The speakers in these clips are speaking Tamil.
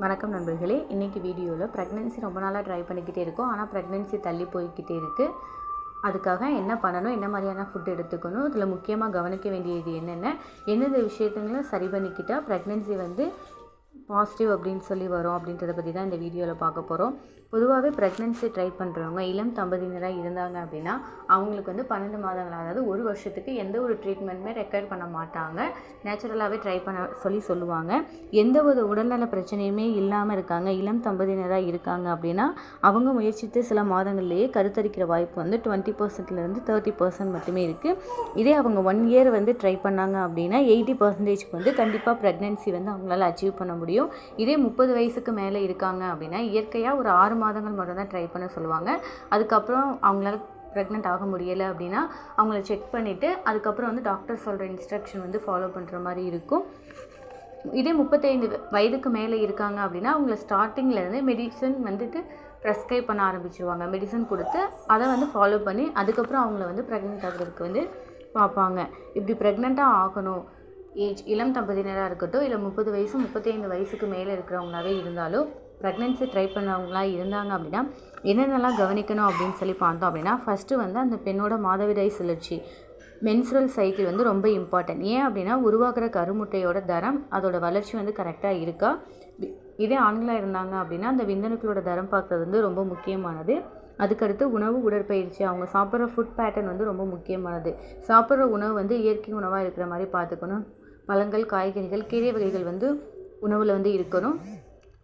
வணக்கம் நண்பர்களே. இன்றைக்கி வீடியோவில் ப்ரெக்னென்சி ரொம்ப நாளாக ட்ரை பண்ணிக்கிட்டே இருக்கோம். ஆனால் ப்ரெக்னென்சி தள்ளி போய்கிட்டே இருக்குது. அதுக்காக என்ன பண்ணணும், என்ன மாதிரியான ஃபுட் எடுத்துக்கணும், இதில் முக்கியமாக கவனிக்க வேண்டியது எந்தெந்த விஷயத்துங்களும் சரி பண்ணிக்கிட்டால் ப்ரெக்னென்சி பாசிட்டிவ் அப்படின்னு சொல்லி வரும் அப்படின்றத பற்றி தான் இந்த வீடியோவில் பார்க்க போகிறோம். பொதுவாகவே ப்ரெக்னென்சி ட்ரை பண்ணுறவங்க இளம் தம்பதியினராக இருந்தாங்க அப்படின்னா அவங்களுக்கு 12 மாதங்கள், அதாவது ஒரு வருஷத்துக்கு எந்த ஒரு ட்ரீட்மெண்ட்டுமே ரெக்கமெண்ட் பண்ண மாட்டாங்க. நேச்சுரலாகவே ட்ரை பண்ண சொல்லுவாங்க. எந்த ஒரு உடல்நல பிரச்சனையுமே இல்லாமல் இருக்காங்க, இளம் தம்பதியினராக இருக்காங்க அப்படின்னா அவங்க முயற்சித்து சில மாதங்கள்லேயே கருத்தரிக்கிற வாய்ப்பு 20%லேருந்து 30% மட்டுமே இருக்குது. இதே அவங்க 1 இயர் ட்ரை பண்ணாங்க அப்படின்னா 80% கண்டிப்பாக ப்ரெக்னென்சி அவங்களால அச்சீவ் பண்ண முடியும். இதே 30 வயசுக்கு மேலே இருக்காங்க அப்படின்னா இயற்கையாக ஒரு 6 மாதங்கள் மட்டும் தான் ட்ரை பண்ண சொல்லுவாங்க. அதுக்கப்புறம் அவங்களால ப்ரெக்னென்ட் ஆக முடியலை அப்படின்னா அவங்கள செக் பண்ணிவிட்டு அதுக்கப்புறம் டாக்டர் சொல்கிற இன்ஸ்ட்ரக்ஷன் ஃபாலோ பண்ணுற மாதிரி இருக்கும். இதே 35 வயதுக்கு மேலே இருக்காங்க அப்படின்னா அவங்கள ஸ்டார்டிங்லேருந்து மெடிசன் ப்ரெஸ்கிரைப் பண்ண ஆரம்பிச்சிருவாங்க. மெடிசன் கொடுத்து அதை ஃபாலோ பண்ணி அதுக்கப்புறம் அவங்கள ப்ரெக்னென்ட் ஆகிறதுக்கு பார்ப்பாங்க. இப்படி ப்ரெக்னெண்ட்டாக ஆகணும், இளம் தம்பதியினராக இருக்கட்டும், இல்லை 30 வயசு 35 வயசுக்கு மேலே இருக்கிறவங்களாவே இருந்தாலும் ப்ரெக்னென்சி ட்ரை பண்ணவங்களாக இருந்தாங்க அப்படின்னா என்னென்னலாம் கவனிக்கணும் அப்படின்னு சொல்லி பார்த்தோம் அப்படின்னா, ஃபஸ்ட்டு அந்த பெண்ணோட மாதவிடாய் சுழற்சி, மென்சுரல் சைக்கிள் ரொம்ப இம்பார்ட்டன்ட். ஏன் அப்படின்னா உருவாக்குற கருமுட்டையோட தரம், அதோட வளர்ச்சி கரெக்டாக இருக்கா. இதே ஆண்களாக இருந்தாங்க அப்படின்னா அந்த விந்தணுக்களோட தரம் பார்க்குறது ரொம்ப முக்கியமானது. அதுக்கடுத்து உணவு, உடற்பயிற்சி, அவங்க சாப்பிட்ற ஃபுட் பேட்டர்ன் ரொம்ப முக்கியமானது. சாப்பிட்ற உணவு இயற்கை உணவாக இருக்கிற மாதிரி பார்த்துக்கணும். பழங்கள், காய்கறிகள், கீரை வகைகள் உணவில் இருக்கணும்.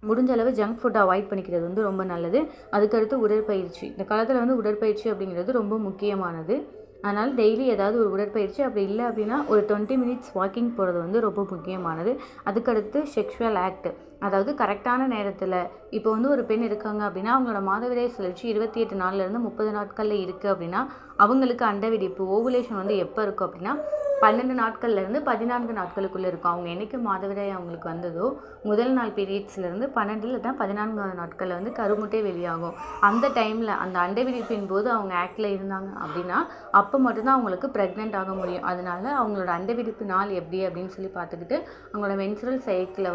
முடிஞ்ச அளவு ஜங்க் ஃபுட் அவாய்ட் பண்ணிக்கிறது ரொம்ப நல்லது. அதுக்கடுத்து உடற்பயிற்சி. இந்த காலத்தில் உடற்பயிற்சி அப்படிங்கிறது ரொம்ப முக்கியமானது. அதனால் டெய்லி ஏதாவது ஒரு உடற்பயிற்சி, அப்படி இல்லை அப்படின்னா ஒரு 20 மினிட்ஸ் வாக்கிங் போகிறது ரொம்ப முக்கியமானது. அதுக்கடுத்து செக்ஷுவல் ஆக்ட், அதாவது கரெக்டான நேரத்தில். இப்போ ஒரு பெண் இருக்காங்க அப்படின்னா அவங்களோட மாதவிடாய் சுழற்சி 28 நாள்லேருந்து 30 நாட்களில் இருக்குது அப்படின்னா அவங்களுக்கு அண்டவெடிப்பு, ஓவுலேஷன் எப்போ இருக்கும் அப்படின்னா 12 நாட்கள்லேருந்து 14 நாட்களுக்குள்ளே இருக்கும். அவங்க என்றைக்கு மாதவிடாய் அவங்களுக்கு வந்ததோ முதல் நாள் பீரியட்ஸ்லேருந்து 12 இல்லை 14 நாட்களில் கருமுட்டை வெளியாகும். அந்த டைமில் அந்த அண்டவெடிப்பின் போது அவங்க ஆக்டில் இருந்தாங்க அப்படின்னா அப்போ மட்டும்தான் அவங்களுக்கு ப்ரெக்னென்ட் ஆக முடியும். அதனால அவங்களோட அண்டவெடிப்பு நாள் எப்படி அப்படின்னு சொல்லி பார்த்துக்கிட்டு அவங்களோட மென்சுரல் சைக்கிளை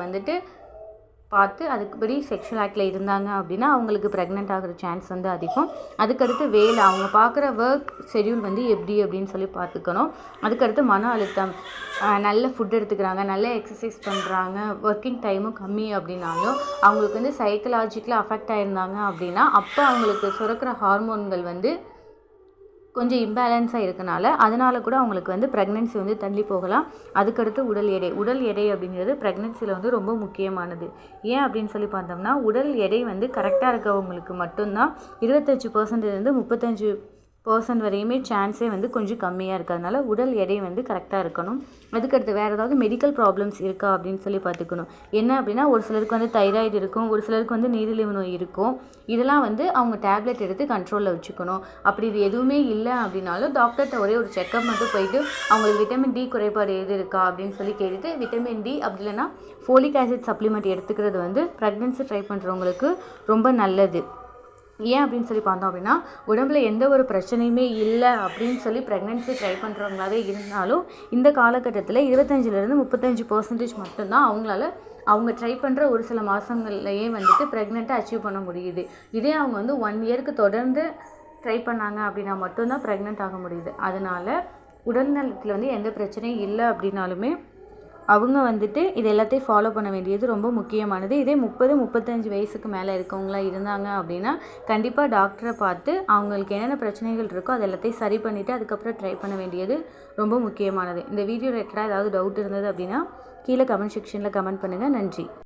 பார்த்து அதுக்குபடி செக்ஷுவல் ஆக்டில் இருந்தாங்க அப்படின்னா அவங்களுக்கு ப்ரெக்னென்ட் ஆகிற சான்ஸ் அதிகம். அதுக்கடுத்து வேலை, அவங்க பார்க்குற ஒர்க் ஷெட்யூல் எப்படி அப்படின்னு சொல்லி பார்த்துக்கணும். அதுக்கடுத்து மன அழுத்தம், நல்ல ஃபுட் எடுத்துக்கிறாங்க, நல்ல எக்ஸசைஸ் பண்ணுறாங்க, ஒர்க்கிங் டைமும் கம்மி அப்படின்னாலும் அவங்களுக்கு சைக்கலாஜிக்கலாக அஃபெக்ட் ஆகிருந்தாங்க அப்படின்னா அப்போ அவங்களுக்கு சுரக்கிற ஹார்மோன்கள் கொஞ்சம் இம்பேலன்ஸாக இருக்கனால அதனால் கூட அவங்களுக்கு ப்ரெக்னென்சி தள்ளி போகலாம். அதுக்கடுத்து உடல் எடை அப்படிங்கிறது ப்ரெக்னென்சியில் ரொம்ப முக்கியமானது. ஏன் அப்படின்னு சொல்லி பார்த்தோம்னா உடல் எடை கரெக்டாக இருக்கவங்களுக்கு மட்டும்தான் 25%லேருந்து 35% வரையுமே சான்ஸே கொஞ்சம் கம்மியாக இருக்கிறதுனால உடல் எடை கரெக்டாக இருக்கணும். அதுக்கடுத்து வேறு ஏதாவது மெடிக்கல் ப்ராப்ளம்ஸ் இருக்கா அப்படின்னு சொல்லி பார்த்துக்கணும். என்ன அப்படின்னா ஒரு சிலருக்கு தைராய்டு இருக்கும், ஒரு சிலருக்கு நீரிழிவு நோய் இருக்கும். இதெல்லாம் அவங்க டேப்லெட் எடுத்து கண்ட்ரோலில் வச்சுக்கணும். அப்படி இது எதுவுமே இல்லை அப்படின்னாலும் டாக்டர்கிட்ட ஒரே ஒரு செக்கப் மட்டும் போயிட்டு அவங்களுக்கு விட்டமின் டி குறைபாடு எது இருக்கா அப்படின்னு சொல்லி கேட்டுட்டு விட்டமின் டி அப்படி இல்லைன்னா ஃபோலிக் ஆசிட் சப்ளிமெண்ட் எடுத்துக்கிறது ப்ரெக்னென்சி ட்ரை பண்ணுறவங்களுக்கு ரொம்ப நல்லது. ஏன் அப்படின்னு சொல்லி பார்த்தோம் அப்படின்னா உடம்புல எந்த ஒரு பிரச்சனையுமே இல்லை அப்படின்னு சொல்லி ப்ரெக்னென்சி ட்ரை பண்ணுறவங்களாவே இருந்தாலும் இந்த காலகட்டத்தில் 25லேருந்து 35% மட்டும்தான் அவங்களால அவங்க ட்ரை பண்ணுற ஒரு சில மாதங்கள்லேயே ப்ரெக்னெண்ட்டை அச்சீவ் பண்ண முடியுது. இதே அவங்க 1 இயருக்கு தொடர்ந்து ட்ரை பண்ணாங்க அப்படின்னா மட்டும்தான் ப்ரெக்னென்ட் ஆக முடியுது. அதனால் உடல்நலத்தில் எந்த பிரச்சனையும் இல்லை அப்படின்னாலுமே அவங்க இது எல்லாத்தையும் ஃபாலோ பண்ண வேண்டியது ரொம்ப முக்கியமானது. இதே 30-35 வயசுக்கு மேலே இருக்கவங்களா இருந்தாங்க அப்படின்னா கண்டிப்பாக டாக்டரை பார்த்து அவங்களுக்கு என்னென்ன பிரச்சனைகள் இருக்கோ அது எல்லாத்தையும் சரி பண்ணிவிட்டு அதுக்கப்புறம் ட்ரை பண்ண வேண்டியது ரொம்ப முக்கியமானது. இந்த வீடியோ ரிலேட்டடாக ஏதாவது டவுட் இருந்தது அப்படின்னா கீழே கமெண்ட் செக்ஷனில் கமெண்ட் பண்ணுங்கள். நன்றி.